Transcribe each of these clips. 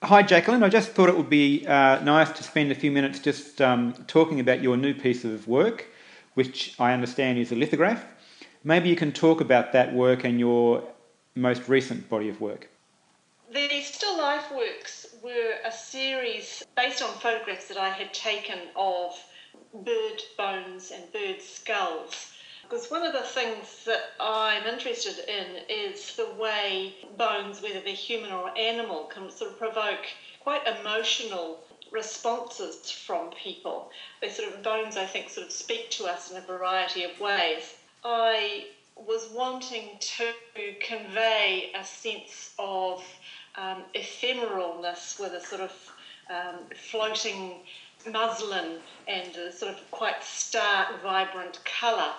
Hi Jacqueline, I just thought it would be nice to spend a few minutes just talking about your new piece of work, which I understand is a lithograph. Maybe you can talk about that work and your most recent body of work. The still life works were a series based on photographs that I had taken of bird bones and bird skulls. Because one of the things that I'm interested in is the way bones, whether they're human or animal, can sort of provoke quite emotional responses from people. Bones, I think, sort of speak to us in a variety of ways. I was wanting to convey a sense of ephemeralness with a sort of floating muslin and a sort of quite stark, vibrant colour.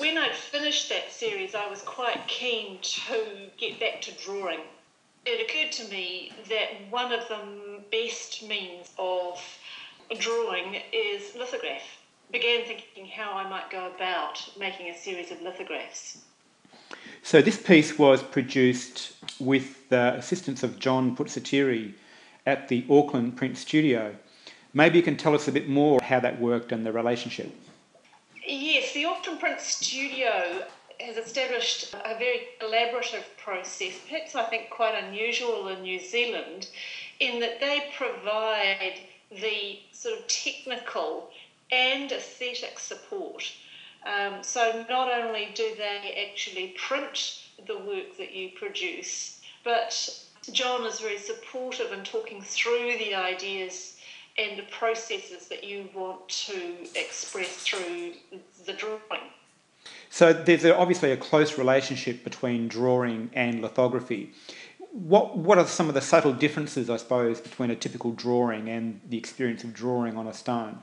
When I'd finished that series, I was quite keen to get back to drawing. It occurred to me that one of the best means of drawing is lithograph. Began thinking how I might go about making a series of lithographs. So this piece was produced with the assistance of John Putsatiri at the Auckland Print Studio. Maybe you can tell us a bit more how that worked and the relationship. Yes, the Auckland Print Studio has established a very collaborative process, perhaps I think quite unusual in New Zealand, in that they provide the sort of technical and aesthetic support. So not only do they actually print the work that you produce, but John is very supportive in talking through the ideas and the processes that you want to express through the drawing. So there's obviously a close relationship between drawing and lithography. What are some of the subtle differences, I suppose, between a typical drawing and the experience of drawing on a stone?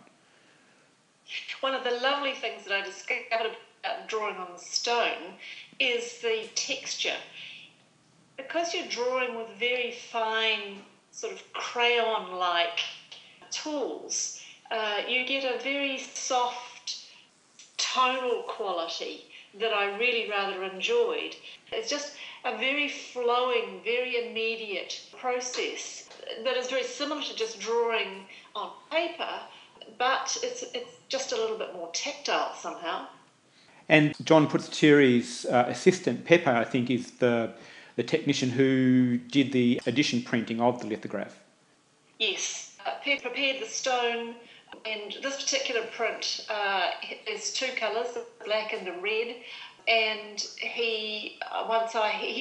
One of the lovely things that I discovered about drawing on the stone is the texture. Because you're drawing with very fine, sort of crayon-like tools, you get a very soft tonal quality that I really rather enjoyed. It's just a very flowing, very immediate process that is very similar to just drawing on paper, but it's just a little bit more tactile somehow. And John Putsatiri's assistant, Pepper, I think, is the technician who did the edition printing of the lithograph. Yes. Pepper prepared the stone, and this particular print is two colours, the black and the red. And he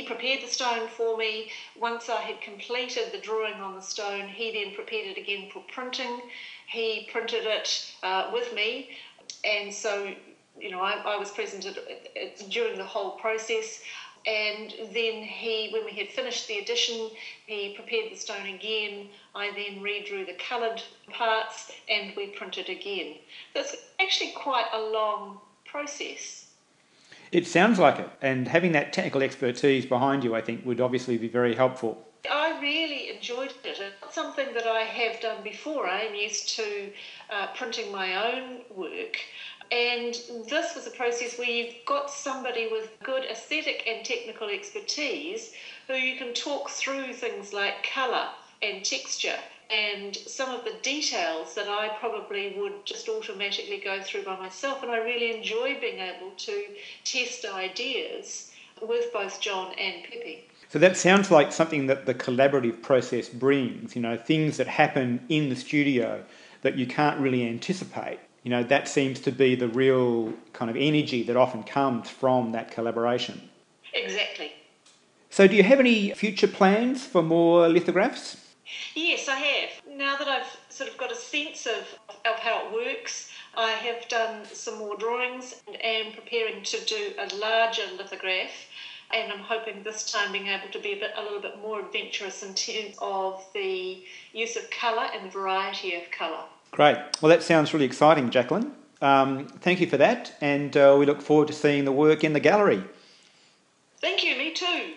prepared the stone for me. Once I had completed the drawing on the stone, he then prepared it again for printing. He printed it with me, and so I was present during the whole process. And then when we had finished the edition, he prepared the stone again. I then redrew the coloured parts and we printed again. That's actually quite a long process. It sounds like it, and having that technical expertise behind you, I think, would obviously be very helpful. I really enjoyed it. It's not something that I have done before. I am used to printing my own work. And this was a process where you've got somebody with good aesthetic and technical expertise who you can talk through things like colour and texture and some of the details that I probably would just automatically go through by myself. And I really enjoy being able to test ideas with both John and Pepe. So that sounds like something that the collaborative process brings, things that happen in the studio that you can't really anticipate. That seems to be the real kind of energy that often comes from that collaboration. Exactly. So do you have any future plans for more lithographs? Yes, I have. Now that I've sort of got a sense of how it works, I have done some more drawings and am preparing to do a larger lithograph, and I'm hoping this time being able to be a little bit more adventurous in terms of the use of colour and the variety of colour. Great. Well, that sounds really exciting, Jacqueline. Thank you for that, and we look forward to seeing the work in the gallery. Thank you, me too.